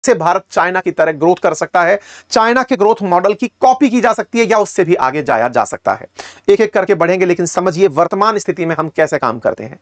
से भारत चाइना की तरह ग्रोथ कर सकता है, चाइना के ग्रोथ मॉडल की कॉपी की जा सकती है या उससे भी आगे जाया जा सकता है। एक एक करके बढ़ेंगे, लेकिन समझिए वर्तमान स्थिति में हम कैसे काम करते हैं।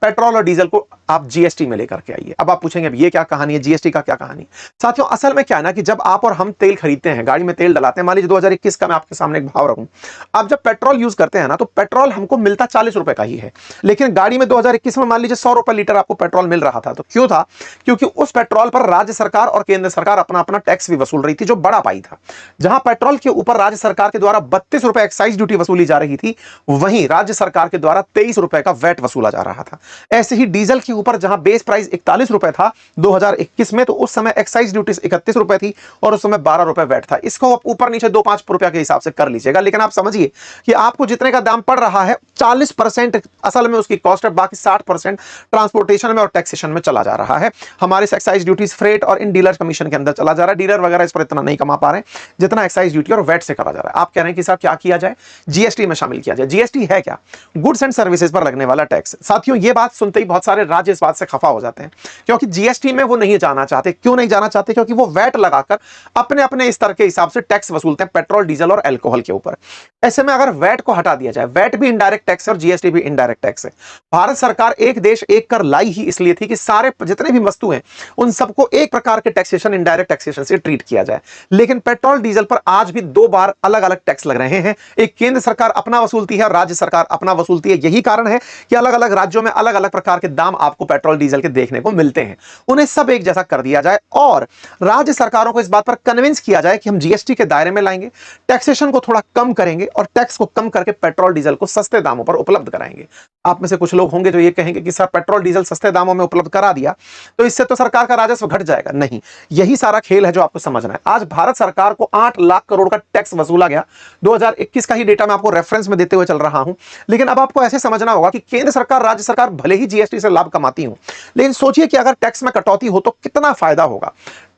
पेट्रोल और डीजल को आप जीएसटी में लेकर के आइए। अब आप पूछेंगे अब ये क्या कहानी है, जीएसटी का क्या कहानी। साथियों असल में क्या है ना कि जब आप और हम तेल खरीदते हैं, गाड़ी में तेल डलाते हैं, मान लीजिए 2021 का मैं आपके सामने एक भाव रखूं, आप जब पेट्रोल यूज करते हैं ना तो पेट्रोल हमको मिलता 40 रुपए का ही है, लेकिन गाड़ी में 2021 में मान लीजिए 100 रुपए लीटर आपको पेट्रोल मिल रहा था। तो क्यों था? क्योंकि उस पेट्रोल पर राज्य सरकार और केंद्र सरकार अपना अपना टैक्स भी वसूल रही थी, जो बड़ा पाई था। जहां पेट्रोल के ऊपर राज्य सरकार के द्वारा 32 रुपए एक्साइज ड्यूटी वसूली जा रही थी, वहीं राज्य सरकार के द्वारा 23 रुपए का वैट वसूला जा रहा था। ऐसे ही डीजल के ऊपर जहां बेस प्राइस 41 रुपए था 2021 में, तो उस समय एक्साइज ड्यूटी 31 रुपए थी और उस समय 12 रुपए वैट था। इसको आप ऊपर नीचे 2-5 रुपए के हिसाब से कर लीजिएगा, लेकिन आप समझिए कि आपको जितने का दाम पड़ रहा है 40% असल में उसकी कॉस्ट है, बाकी 60% ट्रांसपोर्टेशन में और टैक्सेशन में चला जा रहा है। हमारे एक्साइज ड्यूटीज फ्रेट और इन डीलर कमीशन के अंदर चला जा रहा है। डीलर वगैरह इस पर इतना नहीं कमा पा रहे हैं जितना एक्साइज ड्यूटी और वैट से करा जा रहा है। आप कह रहे हैं कि साहब क्या किया जाए, जीएसटी में शामिल किया जाए। जीएसटी है क्या? गुड्स एंड सर्विसेज पर लगने वाला टैक्स। साथियों ये बात सुनते ही बहुत सारे राज्य इस बात से खफा हो जाते हैं, क्योंकि जीएसटी में वो नहीं जाना चाहते। क्यों नहीं जाना चाहते? क्योंकि वो वैट लगाकर अपने अपने स्तर के हिसाब से टैक्स वसूलते हैं पेट्रोल, डीजल और अल्कोहल के ऊपर। ऐसे में अगर वैट को हटा दिया जाए, वैट भी इनडायरेक्ट टैक्स है और जीएसटी भी इनडायरेक्ट टैक्स है। भारत सरकार एक देश एक कर लाई ही इसलिए थी कि सारे जितने भी वस्तु हैं उन सबको एक प्रकार के टैक्सेशन, इनडायरेक्ट टैक्सेशन से ट्रीट किया जाए। लेकिन पेट्रोल डीजल पर आज भी 2 बार अलग अलग टैक्स लग रहे हैं। एक केंद्र सरकार अपना वसूलती है और राज्य सरकार अपना वसूलती है। यही कारण है कि अलग अलग राज्यों में अलग अलग प्रकार के दाम आपको पेट्रोल डीजल के देखने को मिलते हैं। उन्हें सब एक जैसा कर दिया जाए और राज्य सरकारों को इस बात पर कन्विंस किया जाए कि हम जीएसटी के दायरे में लाएंगे, टैक्सेशन को थोड़ा कम करेंगे और टैक्स को कम करके पेट्रोल डीजल को सस्ते दामों पर उपलब्ध कराएंगे। आप में से कुछ लोग होंगे जो ये कहेंगे कि सर पेट्रोल डीजल सस्ते दामों में उपलब्ध करा दिया तो इससे तो सरकार का राजस्व घट जाएगा। नहीं, यही सारा खेल है जो आपको समझना है। आज भारत सरकार को 8 लाख करोड़ का टैक्स वसूला गया। 2021 का ही डेटा मैं आपको रेफरेंस में देते हुए चल रहा हूं। लेकिन अब आपको ऐसे समझना होगा कि केंद्र सरकार, राज्य सरकार भले ही जीएसटी से लाभ कमाती हो, लेकिन सोचिए कि अगर टैक्स में कटौती हो तो कितना फायदा होगा।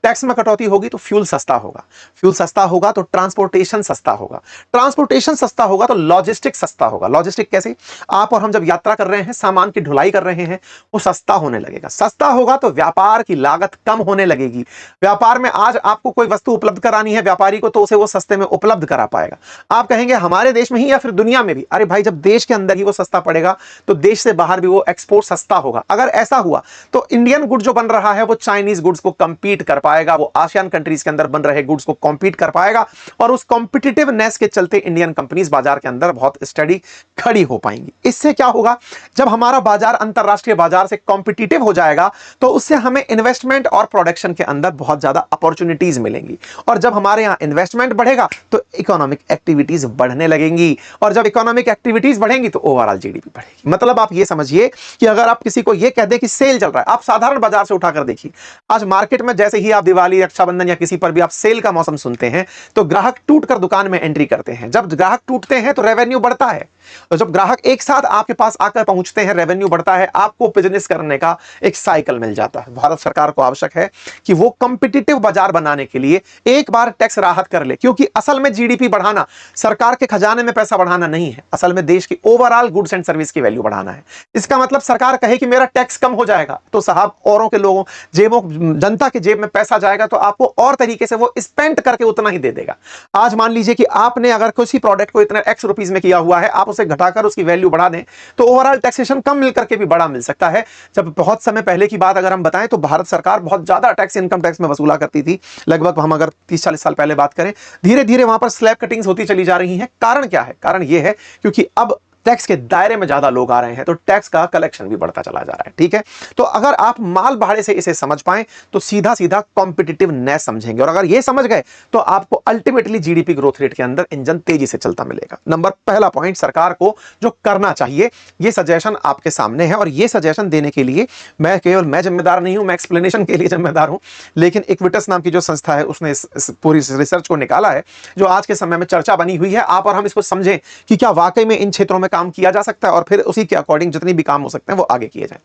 टैक्स में कटौती होगी तो फ्यूल सस्ता होगा, फ्यूल सस्ता होगा तो ट्रांसपोर्टेशन सस्ता होगा, ट्रांसपोर्टेशन सस्ता होगा तो लॉजिस्टिक सस्ता होगा। लॉजिस्टिक कैसे? आप और हम जब यात्रा कर रहे हैं, सामान की ढुलाई कर रहे हैं, वो सस्ता होने लगेगा। सस्ता होगा तो व्यापार की लागत कम होने लगेगी। व्यापार में आज आपको कोई वस्तु उपलब्ध करानी है व्यापारी को, तो उसे वो सस्ते में उपलब्ध करा पाएगा। आप कहेंगे हमारे देश में ही या फिर दुनिया में भी? अरे भाई, जब देश के अंदर ही वो सस्ता पड़ेगा तो देश से बाहर भी वो एक्सपोर्ट सस्ता होगा। अगर ऐसा हुआ तो इंडियन गुड जो बन रहा है वो चाइनीज गुड्स को कंपीट कर पाएगा, वो आसियान कंट्रीज के अंदर बन रहे गुड्स को कॉम्पीट कर पाएगा और उस कॉम्पिटिटिवनेस के चलते इंडियन कंपनीज बाजार के अंदर बहुत स्टडी खड़ी हो पाएंगी। इससे क्या होगा? जब हमारा बाजार अंतरराष्ट्रीय बाजार से कॉम्पिटिटिव हो जाएगा तो उससे हमें इन्वेस्टमेंट और प्रोडक्शन के अंदर बहुत ज्यादा अपॉर्चुनिटीज मिलेंगी और जब हमारे यहां इन्वेस्टमेंट बढ़ेगा तो इकोनॉमिक एक्टिविटीज बढ़ने लगेंगी और जब इकोनॉमिक एक्टिविटीज बढ़ेंगी तो ओवरऑल जीडीपी बढ़ेगी। मतलब आप ये समझिए कि अगर आप किसी को ये कह दें कि सेल चल रहा है, आप साधारण बाजार से उठाकर देखिए, आज मार्केट में जैसे ही आप दिवाली, रक्षाबंधन या किसी पर भी आप सेल का मौसम सुनते हैं तो ग्राहक टूटकर दुकान में एंट्री करते हैं। जब ग्राहक टूटते हैं तो रेवेन्यू बढ़ता है, तो जब ग्राहक एक साथ आपके पास आकर पहुंचते हैं रेवेन्यू बढ़ता है, आपको बिजनेस करने का एक साइकिल मिल जाता है। भारत सरकार को आवश्यक है कि वो कॉम्पिटिटिव बाजार बनाने के लिए एक बार टैक्स राहत कर ले, क्योंकि असल में जीडीपी बढ़ाना सरकार के खजाने में पैसा बढ़ाना नहीं है, असल में देश की ओवरऑल गुड्स एंड सर्विस की वैल्यू बढ़ाना है। इसका मतलब सरकार कहे कि मेरा टैक्स कम हो जाएगा तो साहब औरों के लोगों जेबों, जनता के जेब में पैसा जाएगा तो आपको और तरीके से वो स्पेंड करके उतना ही दे देगा। आज मान लीजिए कि आपने अगर किसी प्रोडक्ट को इतने एक्स रुपीस में किया हुआ है, आप उसे घटाकर उसकी वैल्यू बढ़ा दें तो ओवरऑल टैक्सेशन कम मिलकर के भी बड़ा मिल सकता है। जब बहुत समय पहले की बात अगर हम बताएं तो भारत सरकार बहुत ज्यादा टैक्स इनकम टैक्स में वसूला करती थी। लगभग हम अगर 30-40 साल पहले बात करें, धीरे धीरे वहां पर स्लैब कटिंग्स होती चली जा रही हैं। कारण क्या है? कारण यह है क्योंकि अब टैक्स के दायरे में ज्यादा लोग आ रहे हैं तो टैक्स का कलेक्शन भी बढ़ता चला जा रहा है। ठीक है, तो अगर आप माल भाड़े से इसे समझ पाएं तो सीधा सीधा कॉम्पिटिटिवनेस समझेंगे और अगर ये समझ गए तो आपको अल्टीमेटली जीडीपी ग्रोथ रेट के अंदर इंजन तेजी से चलता मिलेगा। नंबर पहला पॉइंट सरकार को जो करना चाहिए, ये सजेशन आपके सामने है और ये सजेशन देने के लिए मैं जिम्मेदार नहीं हूं, मैं एक्सप्लेनेशन के लिए जिम्मेदार हूं, लेकिन इक्विटस नाम की जो संस्था है उसने इस पूरी रिसर्च को निकाला है जो आज के समय में चर्चा बनी हुई है। आप और हम इसको समझें कि क्या वाकई में इन क्षेत्रों में काम किया जा सकता है और फिर उसी के अकॉर्डिंग जितनी भी काम हो सकते हैं वो आगे किए जाएं।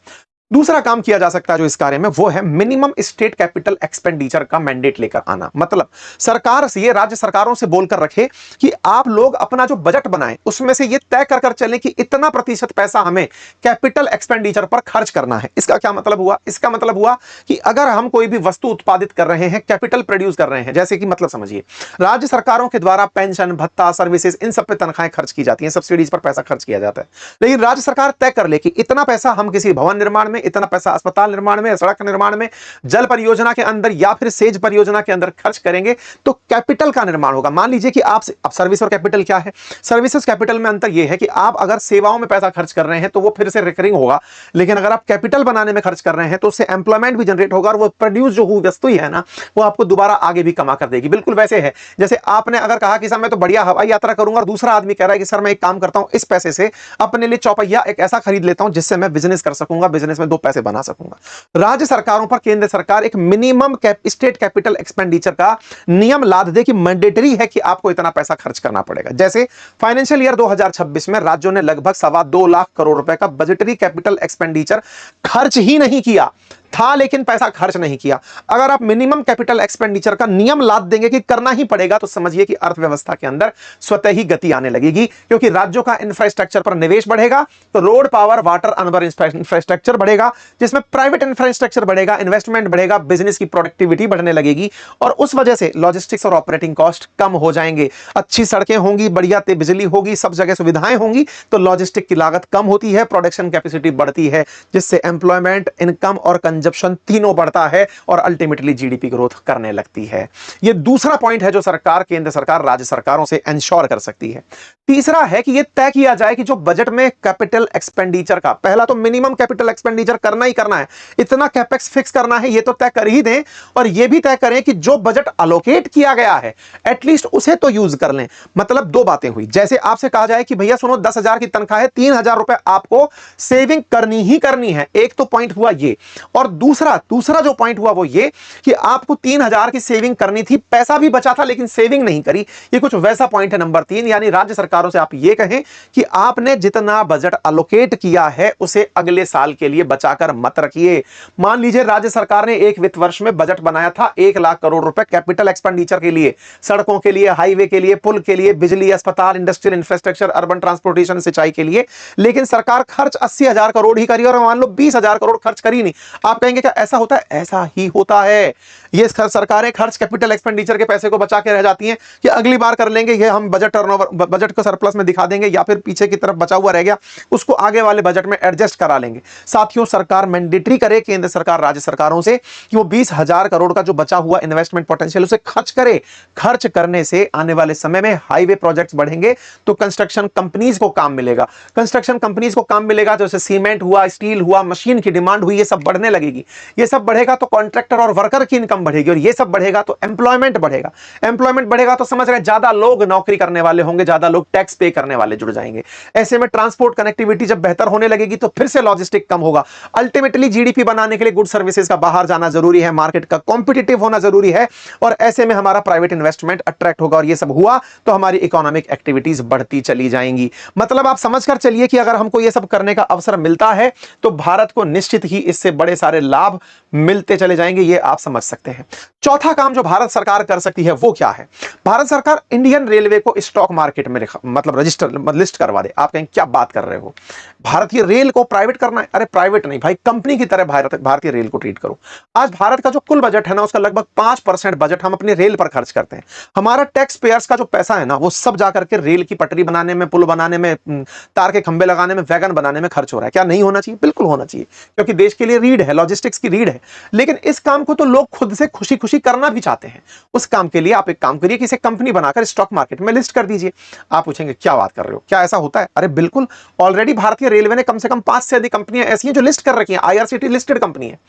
दूसरा काम किया जा सकता है जो इस कार्य में, वो है मिनिमम स्टेट कैपिटल एक्सपेंडिचर का मैंडेट लेकर आना। मतलब सरकार से, ये राज्य सरकारों से बोलकर रखे कि आप लोग अपना जो बजट बनाएं उसमें से ये तय कर कर चलें कि इतना प्रतिशत पैसा हमें कैपिटल एक्सपेंडिचर पर खर्च करना है। इसका क्या मतलब हुआ? इसका मतलब हुआ कि अगर हम कोई भी वस्तु उत्पादित कर रहे हैं, कैपिटल प्रोड्यूस कर रहे हैं, जैसे कि मतलब समझिए राज्य सरकारों के द्वारा पेंशन, भत्ता, सर्विसेज, इन सब पे तनख्वाहें खर्च की जाती हैं, सब्सिडीज पर पैसा खर्च किया जाता है। लेकिन राज्य सरकार तय कर ले कि इतना पैसा हम किसी भवन निर्माण में, इतना पैसा अस्पताल निर्माण में, सड़क निर्माण में, जल परियोजना के अंदर या फिर सेज परियोजना के अंदर खर्च करेंगे तो कैपिटल का निर्माण होगा। मान लीजिए कि आप, अब सर्विस और कैपिटल क्या है? सर्विसेज कैपिटल में अंतर यह है कि आप अगर सेवाओं में पैसा खर्च कर रहे हैं तो वो फिर से रिकरिंग होगा, लेकिन अगर आप कैपिटल बनाने में खर्च कर रहे हैं तो उससे एम्प्लॉयमेंट भी जनरेट होगा और वो प्रोड्यूस जो हुई वस्तु है ना, वो आपको दोबारा आगे भी कमा कर देगी। बिल्कुल वैसे है जैसे आपने अगर कहा कि सर मैं तो बढ़िया हवाई यात्रा करूंगा, और दूसरा आदमी कह रहा है कि सर मैं एक काम करता हूं, इस पैसे से अपने लिए चौपहिया एक ऐसा खरीद लेता हूं जिससे मैं बिजनेस कर सकूंगा, बिजनेस में दो पैसे बना सकूंगा। राज्य सरकारों पर केंद्र सरकार एक मिनिमम स्टेट कैपिटल एक्सपेंडिचर का नियम लाद दे कि मैंडेटरी है कि आपको इतना पैसा खर्च करना पड़ेगा। जैसे फाइनेंशियल ईयर 2026 में राज्यों ने लगभग 2.25 लाख करोड़ रुपए का बजटरी कैपिटल एक्सपेंडिचर खर्च ही नहीं किया था, लेकिन पैसा खर्च नहीं किया। अगर आप मिनिमम कैपिटल एक्सपेंडिचर का नियम लाद देंगे कि करना ही पड़ेगा, तो समझिए कि अर्थव्यवस्था के अंदर स्वतः ही गति आने लगेगी, क्योंकि राज्यों का इंफ्रास्ट्रक्चर पर निवेश बढ़ेगा तो road, power, water, Anwar infrastructure बढ़ेगा, जिसमें प्राइवेट इंफ्रास्ट्रक्चर बढ़ेगा, इन्वेस्टमेंट बढ़ेगा, बिजनेस की प्रोडक्टिविटी बढ़ने लगेगी और उस वजह से लॉजिस्टिक्स और ऑपरेटिंग कॉस्ट कम हो जाएंगे। अच्छी सड़कें होंगी, बढ़िया बिजली होगी, सब जगह सुविधाएं होंगी, तो लॉजिस्टिक की लागत कम होती है, प्रोडक्शन कैपेसिटी बढ़ती है, जिससे एम्प्लॉयमेंट, इनकम और कंजप्शन तीनों बढ़ता है और अल्टीमेटली जीडीपी ग्रोथ करने लगती है। यह दूसरा पॉइंट है जो सरकार, केंद्र सरकार राज्य सरकारों से इंश्योर कर सकती है। तीसरा है कि यह तय किया जाए कि जो बजट में कैपिटल एक्सपेंडिचर का, पहला तो मिनिमम कैपिटल एक्सपेंडिचर करना ही करना है, इतना कैपेक्स फिक्स करना है, यह तो तय कर ही दें, और यह भी तय करें कि जो बजट अलोकेट किया गया है एटलीस्ट उसे तो यूज कर लें। मतलब दो बातें हुई, जैसे आपसे कहा जाए कि भैया सुनो 10,000 की तनख्वाह है, 3,000 रुपए आपको सेविंग करनी ही करनी है, एक तो पॉइंट हुआ ये। और दूसरा जो पॉइंट हुआ वो ये कि आपको 3,000 की सेविंग करनी थी, पैसा भी बचा था लेकिन सेविंग नहीं करी, ये कुछ वैसा पॉइंट है नंबर 3। यानी राज्य सरकारों से आप ये कहें कि आपने जितना बजट अलोकेट किया है उसे अगले साल के लिए बचाकर मत रखिए। मान लीजिए राज्य सरकार ने एक वित्त वर्ष में बजट बनाया था 1 लाख करोड़ रुपए कैपिटल एक्सपेंडिचर के लिए, सड़कों के लिए, हाईवे के लिए, पुल के लिए, बिजली, अस्पताल, इंडस्ट्रियल इंफ्रास्ट्रक्चर, अर्बन ट्रांसपोर्टेशन, सिंचाई के लिए, लेकिन सरकार खर्च 80,000 करोड़ ही करी और मान लो 20,000 करोड़ खर्च करी नहीं। आप कहेंगे क्या ऐसा होता है? ऐसा ही होता है। ये सरकारें खर्च कैपिटल एक्सपेंडिचर के पैसे को बचा के रह जाती हैं कि अगली बार कर लेंगे, ये हम बजट टर्नओवर, बजट को सरप्लस में दिखा देंगे, या फिर पीछे की तरफ बचा हुआ रह गया उसको आगे वाले बजट में एडजस्ट करा लेंगे। साथियों, सरकार मैंडेटरी करे, केंद्र सरकार राज्य सरकारों से, कि वो 20,000 करोड़ का जो बचा हुआ इन्वेस्टमेंट पोटेंशियल उसे खर्च करे। खर्च करने से आने वाले समय में हाईवे प्रोजेक्ट्स बढ़ेंगे तो कंस्ट्रक्शन कंपनीज को काम मिलेगा। कंस्ट्रक्शन कंपनीज को काम मिलेगा, जैसे सीमेंट हुआ, स्टील हुआ, मशीन की डिमांड हुई, ये सब बढ़ने लगेगी। ये सब बढ़ेगा तो कॉन्ट्रैक्टर और वर्कर की इनकम बढ़ेगी, और ये सब बढ़ेगा तो एम्प्लॉयमेंट बढ़ेगा। एम्प्लॉयमेंट बढ़ेगा तो समझ रहे हैं ज्यादा लोग नौकरी करने वाले होंगे, ज्यादा लोग टैक्स पे करने वाले जुड़ जाएंगे। ऐसे में ट्रांसपोर्ट कनेक्टिविटी जब बेहतर होने लगेगी तो फिर से लॉजिस्टिक कम होगा। अल्टीमेटली जीडीपी बनाने के लिए गुड सर्विसेज का बाहर जाना जरूरी है, मार्केट का कॉम्पिटिटिव होना जरूरी है, और ऐसे में हमारा प्राइवेट इन्वेस्टमेंट अट्रैक्ट होगा, और ये सब हुआ तो हमारी इकोनॉमिक एक्टिविटीज बढ़ती चली जाएंगी। मतलब आप समझकर चलिए कि अगर हमको ये सब करने का अवसर मिलता है तो भारत को निश्चित ही इससे बड़े सारे लाभ मिलते चले जाएंगे, ये आप समझ सकते हैं। चौथा काम जो भारत सरकार कर सकती है वो क्या है? भारत सरकार इंडियन रेलवे को स्टॉक मार्केट में मतलब रजिस्टर, लिस्ट करवा दे। आप कहें क्या बात कर रहे हो, भारतीय रेल को प्राइवेट करना है? अरे प्राइवेट नहीं भाई, कंपनी की तरह भारतीय रेल को ट्रीट करो। आज भारत का जो कुल बजट है ना, उसका लगभग 5% बजट हम अपने रेल पर खर्च करते हैं। हमारा टैक्स पेयर्स का जो पैसा है ना, वो सब जाकर के रेल की पटरी बनाने में, पुल बनाने में, तार के खंभे लगाने में, वैगन बनाने में खर्च हो रहा है। क्या नहीं होना चाहिए? बिल्कुल होना चाहिए, क्योंकि देश के लिए रीढ़ है, लॉजिस्टिक्स की रीढ़ है। लेकिन इस काम को तो लोग खुद से खुशी खुशी करना भी चाहते हैं। उस काम के लिए आप एक काम करिए कि इसे कंपनी बनाकर स्टॉक मार्केट में लिस्ट कर दीजिए। आप पूछेंगे क्या बात कर रहे हो, क्या ऐसा होता है? अरे बिल्कुल, ऑलरेडी भारतीय रेलवे ने कम से कम 5 से अधिक कंपनियां ऐसी हैं जो लिस्ट कर रखी हैं, आईआरसीटी लिस्टेड कंपनी है।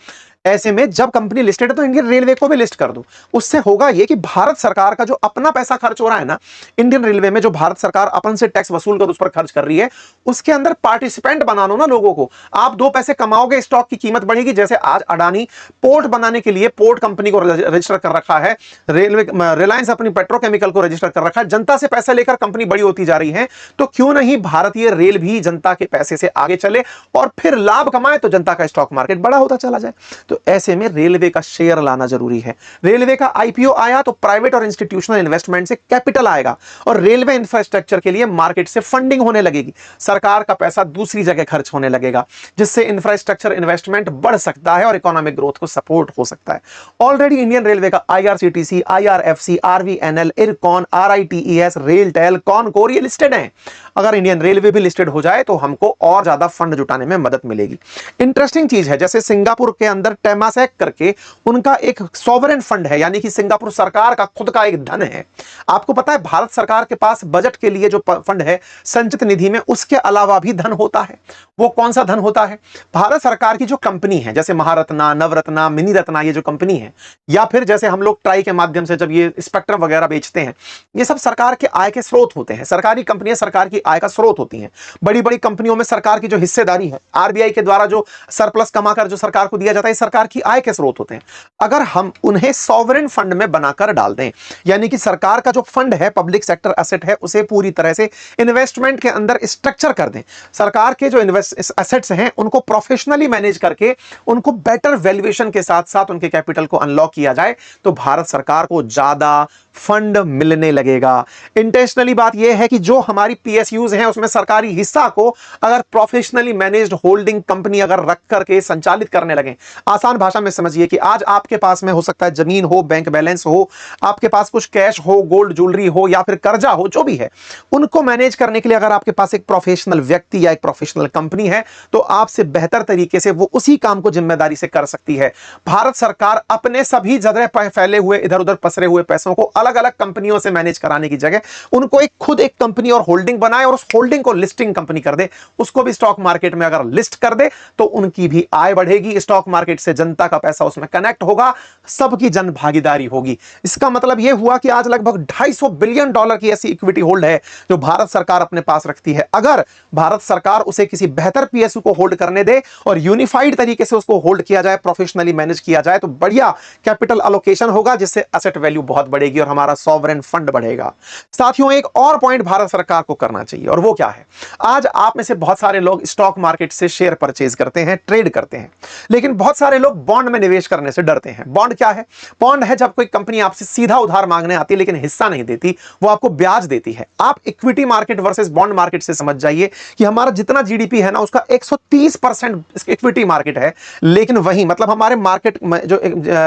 ऐसे में जब कंपनी लिस्टेड है तो इंडियन रेलवे को भी लिस्ट कर दो। उससे होगा ये कि भारत सरकार का जो अपना पैसा खर्च हो रहा है ना इंडियन रेलवे में, जो भारत सरकार अपन से टैक्स वसूल कर उस पर खर्च कर रही है, उसके अंदर पार्टिसिपेंट बना लो ना लोगों को। आप 2 पैसे कमाओगे, स्टॉक की कीमत बढ़ेगी। जैसे आज अडानी पोर्ट बनाने के लिए पोर्ट कंपनी को रजिस्टर कर रखा है, रेलवे रिलायंस अपनी पेट्रोकेमिकल को रजिस्टर कर रखा है, जनता से पैसा लेकर कंपनी बड़ी होती जा रही है। तो क्यों नहीं भारतीय रेल भी जनता के पैसे से आगे चले और फिर लाभ कमाए, तो जनता का स्टॉक मार्केट बड़ा होता चला जाए। तो ऐसे में रेलवे का शेयर लाना जरूरी है। रेलवे का आईपीओ आया तो प्राइवेट और इंस्टीट्यूशनल इन्वेस्टमेंट से कैपिटल आएगा और रेलवे इंफ्रास्ट्रक्चर के लिए मार्केट से फंडिंग होने लगेगी। सरकार का पैसा दूसरी जगह खर्च होने लगेगा, जिससे इंफ्रास्ट्रक्चर इन्वेस्टमेंट बढ़ सकता है और इकोनॉमिक ग्रोथ को सपोर्ट हो सकता है। ऑलरेडी इंडियन रेलवे का IRCTC, IRFC, RVNL, Ircon, RITES, RailTel, Concor ये लिस्टेड हैं। अगर इंडियन रेलवे भी लिस्टेड हो जाए तो हमको और ज्यादा फंड जुटाने में मदद मिलेगी। इंटरेस्टिंग चीज है, जैसे सिंगापुर के अंदर टेमासेक करके उनका एक सॉवरेन फंड है, यानी कि सिंगापुर सरकार का खुद का एक धन है। आपको पता है भारत सरकार के पास बजट के लिए जो फंड है संचित निधि में, उसके अलावा भी धन होता है। वो कौन सा धन होता है? भारत सरकार की जो कंपनी है, जैसे महारत्ना, नवरत्ना, मिनी रत्ना, ये जो कंपनी है, या फिर जैसे हम लोग ट्राई के माध्यम से जब ये स्पेक्ट्रम वगैरह बेचते हैं, ये सब सरकार के आय के स्रोत होते हैं। सरकारी कंपनियां सरकार की आय का स्रोत होती हैं। बड़ी बड़ी कंपनियों में सरकार की जो हिस्सेदारी है, आरबीआई के द्वारा जो सरप्लस कमाकर जो सरकार को दिया जाता है, सरकार की आय के स्रोत होते हैं। अगर हम उन्हें सॉवरेन फंड में बनाकर डाल दें, यानी कि सरकार का जो फंड है, पब्लिक सेक्टर एसेट है, उसे पूरी तरह से इन्वेस्टमेंट के अंदर स्ट्रक्चर कर दें, सरकार के जो एसेट्स हैं उनको प्रोफेशनली मैनेज करके उनको बेटर वैल्यूएशन के साथ साथ उनके कैपिटल को अनलॉक किया जाए, तो भारत सरकार को ज्यादा फंड मिलने लगेगा। इंटेंशनली बात यह है कि जो हमारी पीएसयूज हैं उसमें सरकारी हिस्सा को अगर प्रोफेशनली मैनेज्ड होल्डिंग कंपनी अगर रख करके संचालित करने लगे, आसान भाषा में समझिए कि आज आपके पास में हो सकता है जमीन हो, बैंक बैलेंस हो, आपके पास कुछ कैश हो, गोल्ड ज्वेलरी हो या फिर कर्जा हो, जो भी है, उनको मैनेज करने के लिए अगर आपके पास एक प्रोफेशनल व्यक्ति या एक प्रोफेशनल कंपनी है तो आपसे बेहतर तरीके से वो उसी काम को जिम्मेदारी से कर सकती है। भारत सरकार अपने सभी जगह फैले हुए इधर उधर पसरे हुए पैसों को अलग अलग कंपनियों से मैनेज कराने की जगह उनको एक खुद एक कंपनी और होल्डिंग बनाए और उस होल्डिंग को लिस्टिंग कंपनी कर दे, उसको भी स्टॉक मार्केट में अगर लिस्ट कर दे तो उनकी भी आय बढ़ेगी, स्टॉक मार्केट से जनता का पैसा उसमें कनेक्ट होगा, सबकी जन भागीदारी होगी। इसका मतलब यह हुआ कि आज लगभग $250 बिलियन की ऐसी इक्विटी होल्ड है जो भारत सरकार अपने पास रखती है। अगर भारत सरकार उसे किसी बेहतर पीएसयू को होल्ड करने दे और यूनिफाइड तरीके से उसको होल्ड किया जाए, प्रोफेशनली मैनेज किया जाए, तो बढ़िया कैपिटल एलोकेशन होगा, जिससे एसेट वैल्यू बहुत बढ़ेगी और हमारा सॉवरेन फंड बढ़ेगा। साथियों, एक और पॉइंट भारत सरकार को करना चाहिए और वो क्या है? आज आप में से बहुत सारे लोग स्टॉक मार्केट से शेयर परचेज करते हैं, ट्रेड करते हैं, लेकिन बहुत सारे लोग बॉन्ड में निवेश करने से डरते हैं। बॉन्ड क्या है? बॉन्ड है जब कोई कंपनी आपसे सीधा उधार मांगने आती है लेकिन हिस्सा नहीं देती, वो आपको ब्याज देती है। आप equity market versus bond market से समझ जाइए कि हमारा जितना जीडीपी है ना उसका 130% इक्विटी मार्केट है, लेकिन वही मतलब हमारे मार्केट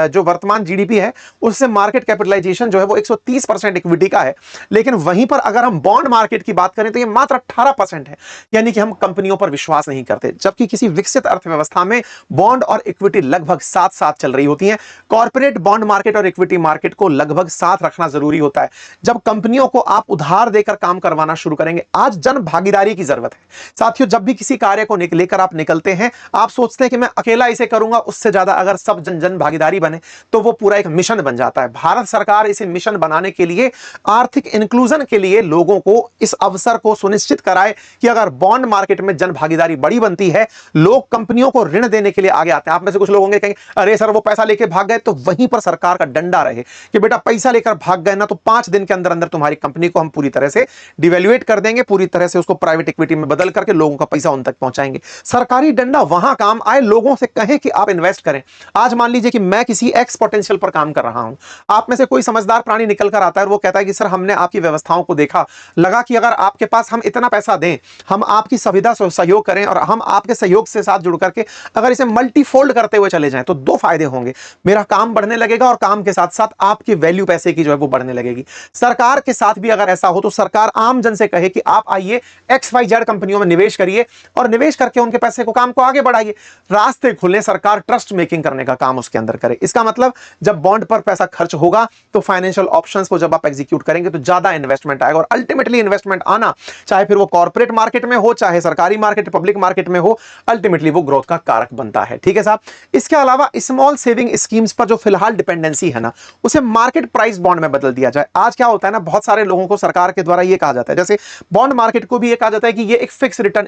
जो वर्तमान जीडीपी है उससे मार्केट कैपिटलाइजेशन जो है वो 130% इक्विटी का है, लेकिन वहीं पर अगर हम बॉन्ड मार्केट की बात करें तो ये मात्र 18% है। यानी कि हम कंपनियों पर विश्वास नहीं करते, जबकि किसी विकसित अर्थव्यवस्था में बॉन्ड और इक्विटी लगभग साथ साथ चल रही होती हैं। कॉर्पोरेट बॉन्ड मार्केट और इक्विटी मार्केट को लगभग साथ रखना जरूरी होता है। जब कंपनियों को आप उधार देकर काम करवाना शुरू करेंगे, आज जन भागीदारी की जरूरत है। साथियों, जब भी किसी कार्य को लेकर आप निकलते हैं, आप सोचते हैं कि मैं अकेला इसे करूंगा, उससे ज्यादा अगर सब जन भागीदारी बने तो वो पूरा एक मिशन बन जाता है। भारत सरकार इसे मिशन बनाने के लिए, आर्थिक इंक्लूजन के लिए लोगों को इस अवसर को सुनिश्चित कराए कि अगर बॉन्ड मार्केट में जन भागीदारी बड़ी बनती है, लोग कंपनियों को ऋण देने के लिए आगे आते हैं। आप में से कुछ लोग होंगे कहेंगे अरे सर वो पैसा लेके भाग गए, तो वहीं पर सरकार का डंडा रहे कि बेटा पैसा लेकर भाग गए ना तो 5 दिन के अंदर अंदर तुम्हारी कंपनी को हम पूरी तरह से डिवैल्यूएट कर देंगे, पूरी तरह से उसको प्राइवेट इक्विटी में बदल करके लोगों का पैसा उन तक पहुंचाएंगे। सरकारी डंडा वहां काम आए, लोगों से कहें कि आप इन्वेस्ट करें। आज मान लीजिए कि मैं किसी एक्स पोटेंशियल पर काम कर रहा हूं, आप में से कोई समझदार प्राणी निकल कर आता है और वो कहता है कि सर हमने आपकी व्यवस्थाओं को देखा, लगा कि अगर आपके पास हम इतना पैसा दें, हम आपकी सुविधा सहयोग करें और हम आपके सहयोग से साथ जुड़ करके अगर इसे मल्टीफोल्ड करते हुए चले जाएं तो 2 फायदे होंगे। मेरा काम बढ़ने लगेगा और काम के साथ साथ आपकी वैल्यू पैसे की जो है वो बढ़ने लगेगी। सरकार के साथ भी अगर ऐसा हो तो सरकार आम जन से कहे कि आप आइए XYZ कंपनियों में निवेश करिए और निवेश करके उनके पैसे को काम को आगे बढ़ाइए, रास्ते खुले, सरकार ट्रस्ट मेकिंग करने का काम उसके अंदर करे। इसका मतलब जब बॉन्ड पर पैसा खर्च होगा तो फाइनेंशियल ऑप्शंस को जब आप एग्जीक्यूट करेंगे तो ज्यादा इन्वेस्टमेंट आएगा और अल्टीमेटली इन्वेस्टमेंट आना, चाहे फिर वो कॉर्पोरेट मार्केट में हो, चाहे सरकारी मार्केट, पब्लिक मार्केट में हो, अल्टीमेटली वो ग्रोथ का कारक बनता है। ठीक है साहब, इसके अलावा स्मॉल सेविंग स्कीम्स पर जो फिलहाल डिपेंडेंसी है ना, उसे मार्केट प्राइस बॉन्ड में बदल दिया जाए। आज क्या होता है ना, बहुत सारे लोगों को सरकार के द्वारा ये कहा जाता है, जैसे बॉन्ड मार्केट को भी ये कहा जाता है कि ये एक फिक्स रिटर्न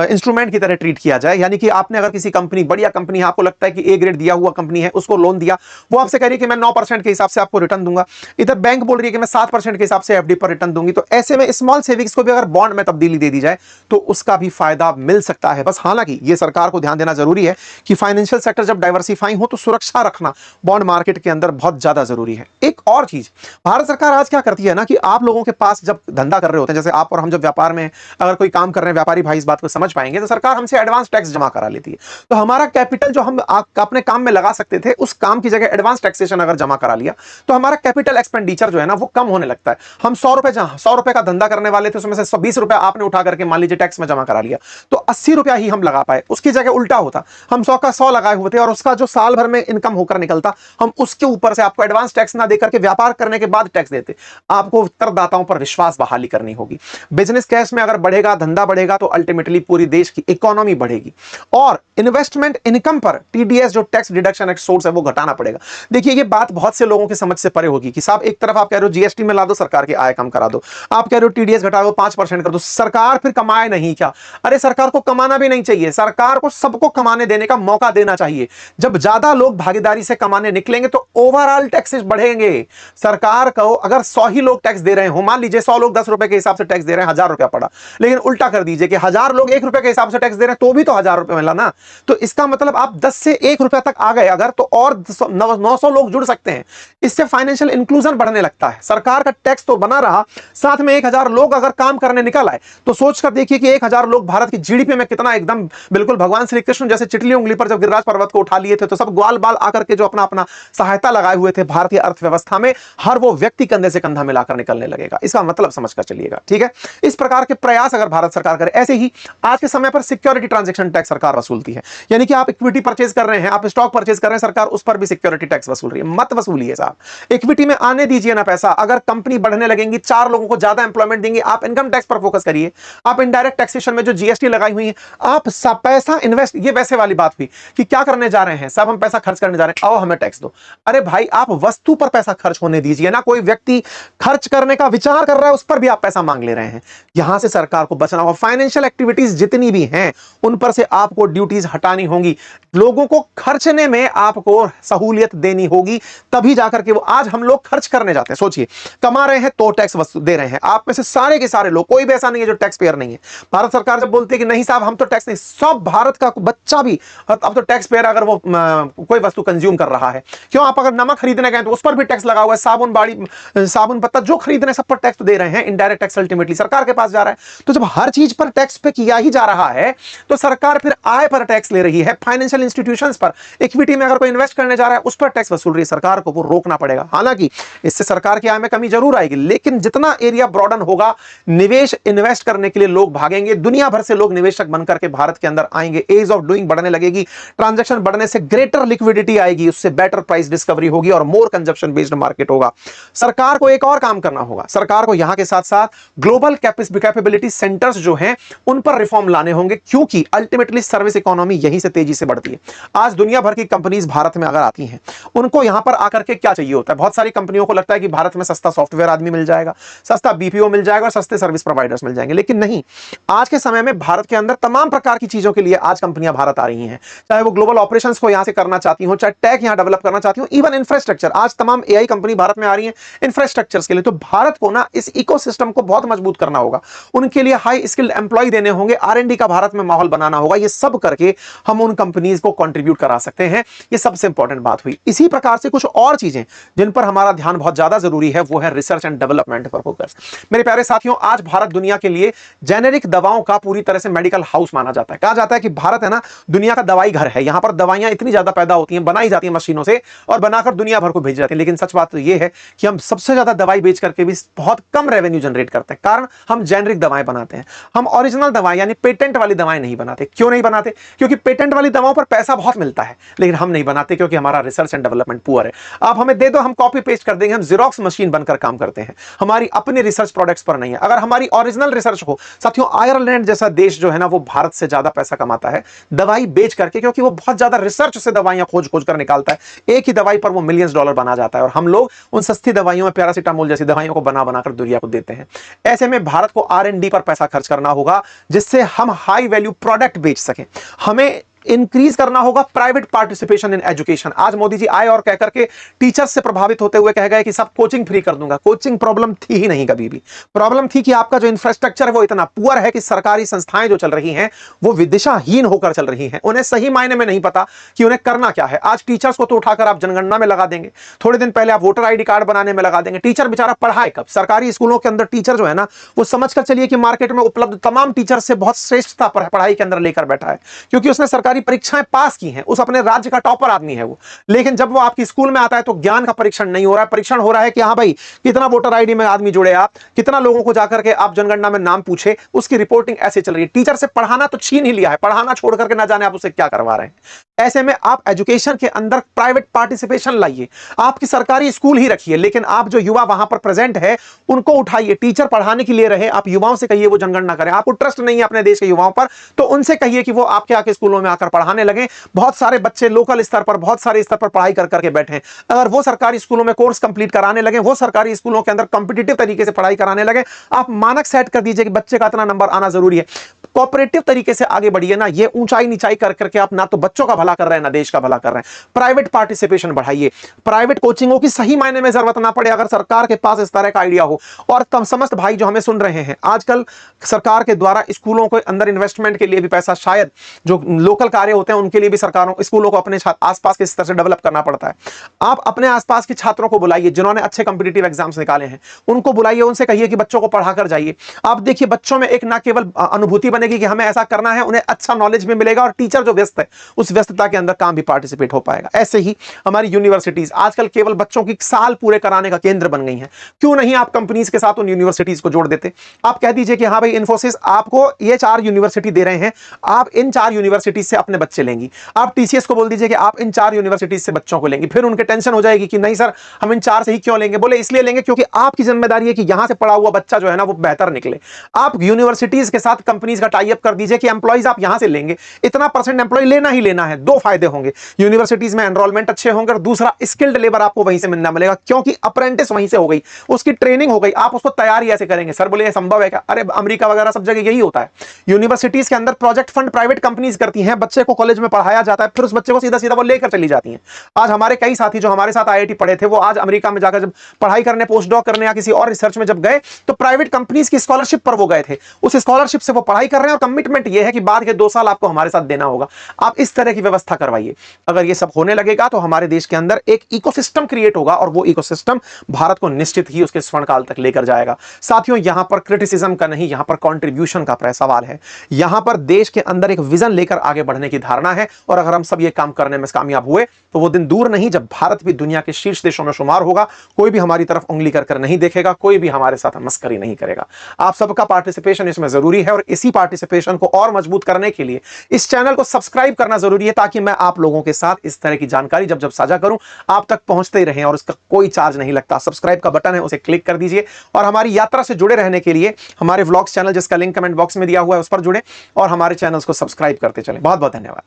इंस्ट्रूमेंट की तरह ट्रीट किया जाए। यानी कि आपने अगर किसी कंपनी, बढ़िया कंपनी है, आपको लगता है कि ए ग्रेड दिया हुआ कंपनी है, उसको लोन दिया, वो आपसे कह रही है कि मैं 9% के हिसाब से आपको रिटर्न दूंगा, इधर बैंक बोल रही है कि मैं 7% के हिसाब से एफडी पर रिटर्न दूंगी, तो ऐसे में स्मॉल सेविंग्स को भी अगर बॉन्ड में तब्दीली दे दी जाए तो उसका भी फायदा मिल सकता है। बस हालांकि ये सरकार को ध्यान देना जरूरी है कि फाइनेंशियल सेक्टर जब डाइवर्सिफाइंग हो तो सुरक्षा रखना बॉन्ड मार्केट के अंदर बहुत ज्यादा जरूरी है। एक और चीज, भारत सरकार आज क्या करती है ना कि आप लोगों के पास जब धंधा कर रहे होते हैं, जैसे आप और हम जब व्यापार में अगर कोई काम कर रहे हैं, व्यापारी भाई इस बात को समझ पाएंगे, तो सरकार हमसे एडवांस टैक्स जमा करा लेती है। तो हमारा कैपिटल जो हम अपने काम में लगा सकते थे, उस काम की जगह एडवांस टैक्सेशन अगर जमा करा लिया तो हमारा कैपिटल एक्सपेंडिचर जो है ना वो कम होने लगता है। हम 100 रुपए का धंधा करने वाले थे, उसमें से 120 रुपए आपने उठा करके मान लीजिए टैक्स में जमा करा लिया, तो 80 रुपया ही हम लगा पाए। उसकी जगह उल्टा होता, हम 100 का 100 लगाए हुए थे और उसका जो साल भर में इनकम होकर निकलता, हम उसके ऊपर से आपको एडवांस टैक्स ना देकर के व्यापार करने के बाद टैक्स देते। आपको उत्तरदाताओं पर विश्वास बहाली करनी होगी। बिजनेस कैश में अगर बढ़ेगा, धंधा बढ़ेगा, तो अल्टीमेटली पूरी देश की इकोनॉमी बढ़ेगी। और इन्वेस्टमेंट इनकम पर टीडीएस जो टैक्स डिडक्शन सोर्स है वो घटाना पड़ेगा। देखिए ये बात बहुत से लोगों की समझ से परे होगी कि साहब एक तरफ आप कह रहे हो जीएसटी में ला दो, सरकार की आय कम करा दो, आप कह रहे हो टीडीएस घटा दो, 5% कर दो, सरकार फिर कमाए नहीं क्या? अरे सरकार को कमाना भी नहीं चाहिए, सरकार को सबको कमाने देने का मौका देना चाहिए। जब ज्यादा लोग भागीदारी से कमाने निकलेंगे तो ओवरऑल टैक्सेस बढ़ेंगे। सरकार को अगर 100 ही लोग टैक्स दे रहे हो, मान लीजिए 100 लोग 10 रुपए के हिसाब से टैक्स दे रहे हैं, 1000 रुपया पड़ा, लेकिन उल्टा कर दीजिए कि 1000 लोग 1 रुपए के हिसाब से टैक्स दे रहे हैं तो भी तो 1000 रुपए मिला ना। तो इसका मतलब आप 10 से 1 रुपया तक आ गए अगर, तो और 900 लोग जुड़ सकते हैं। इससे फाइनेंशियल इंक्लूजन बढ़ने लगता है। सरकार का टैक्स तो बना रहा, साथ में 1000 लोग अगर काम करने निकल आए तो सोचकर देखिए कि 1000 लोग भारत की जीडीपी में कितना एकदम बिल्कुल भगवान श्री कृष्ण जैसे चिटली उंगली पर जब गिरिराज पर्वत को उठा लिए थे तो सब ग्वाल बाल आकर के जो अपना अपना सहायता लगाए हुए थे भारतीय अर्थव्यवस्था में, हर वो व्यक्ति कंधे से कंधा मिलाकर निकलने लगेगा। इसका मतलब समझकर चलिएगा, ठीक है। इस प्रकार के प्रयास अगर भारत सरकार करे, ऐसे ही आज के समय पर सिक्योरिटी ट्रांजैक्शन टैक्स सरकार वसूलती है। यानी कि आप इक्विटी परचेज कर रहे हैं, आप स्टॉक परचेज कर रहे हैं, सरकार उस पर भी सिक्योरिटी टैक्स वसूल रही है। मत वसूलिए साहब, इक्विटी में आने दीजिए ना पैसा। अगर कंपनी बढ़ने लगेंगी, 4 लोगों को ज्यादा एम्प्लॉयमेंट देंगे, आप इनकम टैक्स पर फोकस करिए। आप इनडायरेक्ट टैक्सेशन में जो जीएसटी लगाई हुई है, आप सब पैसा इन्वेस्ट, ये वैसे वाली बात हुई कि क्या करने जा रहे हैं, सब हम पैसा खर्च करने जा रहे हैं, आओ हमें टैक्स दो। अरे भाई आप वस्तु पर पैसा खर्च होने दीजिए ना। कोई व्यक्ति खर्च करने का विचार कर रहा है, उस पर भी आप पैसा मांग ले रहे हैं। यहां से सरकार को बचना होगा। फाइनेंशियल एक्टिविटीज जितनी भी हैं उन पर से आपको ड्यूटीज हटानी होंगी। लोगों को खर्चने में आपको सहूलियत देनी होगी, तभी जाकर के वो, आज हम लोग खर्च करने जाते हैं, सोचिए कमा रहे हैं तो टैक्स वसूल दे रहे हैं। आप में से सारे के सारे लोग, कोई भी ऐसा नहीं है जो टैक्स पेयर नहीं है। भारत सरकार जब बोलती है कि नहीं साहब हम तो टैक्स नहीं, सब भारत का बच्चा भी अब तो टैक्स पेयर अगर वो कोई वस्तु कंज्यूम कर रहा है। क्यों? आप अगर नमक खरीदने गए तो उस पर भी टैक्स लगा हुआ है, साबुन बाड़ी साबुन पत्ता जो खरीद रहे हैं सब पर टैक्स तो दे रहे हैं। इनडायरेक्ट टैक्स अल्टीमेटली सरकार के पास जा रहा है। तो जब हर चीज पर टैक्स पे किया ही जा रहा है तो सरकार फिर आय पर टैक्स ले रही है। फाइनेंशियल इंस्टीट्यूशंस पर, इक्विटी में अगर कोई इन्वेस्ट करने जा रहा है उस पर टैक्स वसूल रही है। सरकार को वो रोकना पड़ेगा। हालांकि इससे सरकार की आय में कमी जरूर आएगी, लेकिन जितना एरिया ब्रॉडन होगा, निवेश इन्वेस्ट करने के लिए लोग भागेंगे, दुनिया भर से लोग निवेशक बनकर के भारत के अंदर आएंगे, एज ऑफ डूइंग बढ़ने लगेगी, ट्रांजैक्शन बढ़ने से ग्रेटर लिक्विडिटी आएगी, उससे बेटर प्राइस डिस्कवरी होगी और मोर कंजप्शन बेस्ड मार्केट होगा। सरकार को एक और काम करना होगा। सरकार को यहां के साथ साथ ग्लोबल कैपेबिलिटी सेंटर्स जो हैं उन पर रिफॉर्म लाने होंगे, क्योंकि अल्टीमेटली सर्विस इकोनॉमी यहीं से तेजी से बढ़ती है। आज दुनिया भर की कंपनीज भारत में अगर आती हैं, उनको यहां पर आकर के क्या चाहिए होता है? बहुत सारी कंपनियों को लगता है कि भारत में सस्ता सॉफ्टवेयर आदमी मिल जाएगा, सस्ता बीपीओ मिल जाएगा और सस्ते सर्विस प्रोवाइडर्स मिल जाएंगे, लेकिन नहीं। आज के समय में भारत के अंदर तमाम प्रकार की चीजों के लिए आज कंपनियां भारत आ रही हैं, चाहे वो ग्लोबल ऑपरेशंस को यहां से करना चाहती हो, चाहे टेक यहां डेवलप करना चाहती हो, इवन इंफ्रास्ट्रक्चर। आज तमाम एआई कंपनी भारत में आ रही है इंफ्रास्ट्रक्चर्स के लिए। तो भारत को ना इस इकोसिस्टम को बहुत मजबूत करना होगा, उनके लिए हाई स्किल्ड एम्प्लॉय देने होंगे, आरएनडी का भारत में माहौल बनाना होगा। ये सब करके हम उन कंपनीज को कंट्रीब्यूट करा सकते हैं। ये सबसे इंपॉर्टेंट बात हुई। इसी प्रकार से कुछ और चीजें जिन पर हमारा ध्यान बहुत ज्यादा जरूरी है वो है रिसर्च एंड डेवलपमेंट पर फोकस। मेरे प्यारे साथियों, आज भारत दुनिया के लिए जेनेरिक दवाओं का पूरी तरह से मेडिकल हाउस माना जाता है। कहा जाता है कि भारत है ना दुनिया का दवाई घर है। यहां पर दवाइयां इतनी ज्यादा पैदा होती हैं, बनाई जाती हैं मशीनों से और बनाकर दुनिया भर को भेजी जाती हैं। लेकिन सच बात तो ये है कि हम सबसे ज्यादा दवाई बेच करके भी बहुत कम रेवेन्यू जनरेट करते हैं। कारण हम जेनरिक दवाएं बनाते हैं, हम ओरिजिनल दवाएं यानी पेटेंट वाली दवाएं नहीं बनाते। क्यों नहीं बनाते? क्योंकि पेटेंट वाली दवाओं पर पैसा बहुत मिलता है, लेकिन हम नहीं बनाते क्योंकि हमारा रिसर्च एंड डेवलपमेंट पुअर है। आप हमें दे दो, हम कॉपी पेस्ट कर देंगे, हम जीरोक्स मशीन बनकर काम करते हैं, हमारी अपनी रिसर्च प्रोडक्ट्स पर नहीं है। अगर हमारी ओरिजिनल रिसर्च हो, साथियों आयरलैंड जैसा देश जो है ना, वो भारत से ज्यादा पैसा कमाता है दवाई बेच करके, क्योंकि वो बहुत ज्यादा रिसर्च से दवाइयां खोज खोज कर निकालता है। एक ही दवाई पर वो मिलियंस डॉलर बना जाता है, और हम लोग उन सस्ती दवाइयों में पैरासीटामोल जैसी दवाइयों को बना बनाकर दुनिया को देते हैं। ऐसे में भारत को R&D पर पैसा खर्च करना होगा, जिससे हम हाई वैल्यू प्रोडक्ट बेच सकें। हमें इंक्रीज करना होगा प्राइवेट पार्टिसिपेशन इन एजुकेशन। आज मोदी जी आए और कहकर के टीचर्स से प्रभावित होते हुए कह गए कि सब कोचिंग फ्री कर दूंगा। कोचिंग प्रॉब्लम थी ही नहीं, कभी भी प्रॉब्लम थी कि आपका जो इंफ्रास्ट्रक्चर है वो इतना पुअर है कि सरकारी संस्थाएं जो चल रही हैं वो विदिशाहीन होकर चल रही हैं। उन्हें सही मायने में नहीं पता कि उन्हें करना क्या है। आज टीचर्स को तो उठाकर आप जनगणना में लगा देंगे, थोड़े दिन पहले आप वोटर ID कार्ड बनाने में लगा देंगे। टीचर बेचारा पढ़ाए कब? सरकारी स्कूलों के अंदर टीचर जो है ना, वो समझकर चलिए कि मार्केट में उपलब्ध तमाम टीचर से बहुत श्रेष्ठता पर पढ़ाई के अंदर लेकर बैठा है, क्योंकि उसने सरकारी परीक्षाएं पास की हैं, उस अपने राज्य का टॉपर आदमी है वो। लेकिन जब वो आपकी स्कूल में आता है तो ज्ञान का परीक्षण नहीं हो रहा है, परीक्षण हो रहा है कि हाँ भाई कितना वोटर ID में आदमी जुड़े, आप कितना लोगों को जाकर के आप जनगणना में नाम पूछे, उसकी रिपोर्टिंग ऐसे चल रही है। टीचर से पढ़ाना तो छीन ही लिया है, पढ़ाना छोड़ करके ना जाने आप उसे क्या करवा रहे हैं। ऐसे में आप एजुकेशन के अंदर प्राइवेट पार्टिसिपेशन लाइए, आपकी सरकारी स्कूल ही रखिए, लेकिन आप जो युवा वहां पर प्रेजेंट है उनको उठाइए। टीचर पढ़ाने के लिए रहे, आप युवाओं से कहिए वो जनगणना करें। आपको ट्रस्ट नहीं है अपने देश के युवाओं पर, तो उनसे कहिए कि वो आपके आके स्कूलों में आकर पढ़ाने लगे। बहुत सारे बच्चे लोकल स्तर पर, बहुत सारे स्तर पर पढ़ाई कर करके बैठे हैं। अगर वो सरकारी स्कूलों में कोर्स कंप्लीट कराने लगे, वो सरकारी स्कूलों के अंदर कॉम्पिटिटिव तरीके से पढ़ाई कराने लगे, आप मानक सेट कर दीजिए कि बच्चे का इतना नंबर आना जरूरी है। कोऑपरेटिव तरीके से आगे बढ़िए ना, ये ऊंचाई नीचाई कर करके आप ना तो बच्चों का भला कर रहे हैं ना देश का भला कर रहे हैं। प्राइवेट पार्टिसिपेशन बढ़ाइए, प्राइवेट कोचिंगों की सही मायने में जरूरत ना पड़े। अगर सरकार के पास इस तरह का आइडिया हो, और तम समस्त भाई जो हमें सुन रहे हैं, आजकल सरकार के द्वारा स्कूलों के अंदर इन्वेस्टमेंट के लिए भी पैसा, शायद जो लोकल कार्य होते हैं उनके लिए भी सरकारों स्कूलों को अपने आसपास के स्तर से डेवलप करना पड़ता है। आप अपने आसपास के छात्रों को बुलाइए जिन्होंने अच्छे कॉम्पिटिटिव एग्जाम्स निकाले हैं, उनको बुलाइए, उनसे कहिए कि बच्चों को पढ़ाकर जाइए। आप देखिए बच्चों में एक ना केवल अनुभूति बनेगी कि हमें ऐसा करना है, उन्हें अच्छा नॉलेज भी मिलेगा, और टीचर जो व्यस्त है उस व्यस्तता के अंदर काम भी पार्टिसिपेट हो पाएगा। ऐसे ही हमारी यूनिवर्सिटीज आजकल केवल बच्चों की साल पूरे कराने का केंद्र बन गई हैं। क्यों नहीं आप कंपनीज के साथ उन यूनिवर्सिटीज को जोड़ देते? आप कह दीजिए कि हाँ भाई इन्फोसिस आपको ये 4 यूनिवर्सिटी दे रहे हैं, आप इन 4 यूनिवर्सिटीज से अपने बच्चे लेंगी। आप TCS को बोल दीजिए कि आप इन 4 यूनिवर्सिटीज से बच्चों को लेंगे। फिर उनके टेंशन हो जाएगी कि नहीं सर हम इन 4 से ही क्यों लेंगे? बोले इसलिए लेंगे क्योंकि आपकी जिम्मेदारी है कि यहां से पढ़ा हुआ बच्चा जो है ना वो बेहतर निकले। आप यूनिवर्सिटीज के साथ कंपनीज का टाई अप कर दीजिए कि एम्प्लॉइज आप यहां से लेंगे, इतना % एम्प्लॉय लेना ही लेना है। 2 फायदे होंगे, यूनिवर्सिटीज में एनरोलमेंट अच्छे होंगे, और दूसरा स्किल्ड लेबर आपको वहीं से मिलना मिलेगा, क्योंकि अप्रेंटिस वहीं से हो गई, उसकी ट्रेनिंग हो गई। आप उसको तैयार ही ऐसे करेंगे? सर बोले संभव है क्या? अरे अमेरिका वगैरह सब जगह यही होता है। यूनिवर्सिटीज के अंदर प्रोजेक्ट फंड प्राइवेट कंपनीज करती हैं, बच्चे को कॉलेज में पढ़ाया जाता है, फिर उस बच्चे को सीधा सीधा वो लेकर चली जाती हैं। आज हमारे कई साथी जो हमारे साथ IIT पढ़े थे, वो आज अमेरिका में जाकर जब पढ़ाई करने, पोस्ट डॉक करने या किसी और रिसर्च में जब गए, तो प्राइवेट कंपनीज की स्कॉलरशिप पर वो गए थे। उस स्कॉलरशिप से वो पढ़ाई कर रहे हैं, और कमिटमेंट ये है कि बाद के 2 साल आपको हमारे साथ देना होगा। आप इस तरह की व्यवस्था करवाइए। अगर ये सब होने लगेगा तो हमारे देश के अंदर एक इकोसिस्टम क्रिएट होगा, और वो इकोसिस्टम भारत को निश्चित ही उसके स्वर्ण काल तक लेकर जाएगा। साथियों यहां पर क्रिटिसिज्म का नहीं, यहां पर कंट्रीब्यूशन का सवाल है। यहां पर देश के अंदर एक विजन लेकर आगे बढ़ने की धारणा है, और अगर हम सब ये काम करने में कामयाब हुए तो वो दिन दूर नहीं जब भारत भी दुनिया के शीर्ष देशों में शुमार होगा। कोई भी हमारी तरफ उंगली कर कर नहीं देखेगा, कोई भी हमारे साथ मस्करी नहीं करेगा। आप सबका पार्टिसिपेशन इसमें जरूरी है, और इसी पार्टिसिपेशन को और मजबूत करने के लिए इस चैनल को सब्सक्राइब करना जरूरी है, ताकि मैं आप लोगों के साथ इस तरह की जानकारी जब जब साझा करूं आप तक पहुंचते ही रहें, और इसका कोई चार्ज नहीं लगता। सब्सक्राइब का बटन है, उसे क्लिक कर दीजिए, और हमारी यात्रा से जुड़े रहने के लिए हमारे व्लॉग्स चैनल जिसका लिंक कमेंट बॉक्स में दिया हुआ है उस पर जुड़े, और हमारे चैनल्स को सब्सक्राइब करते चलें। बहुत बहुत धन्यवाद।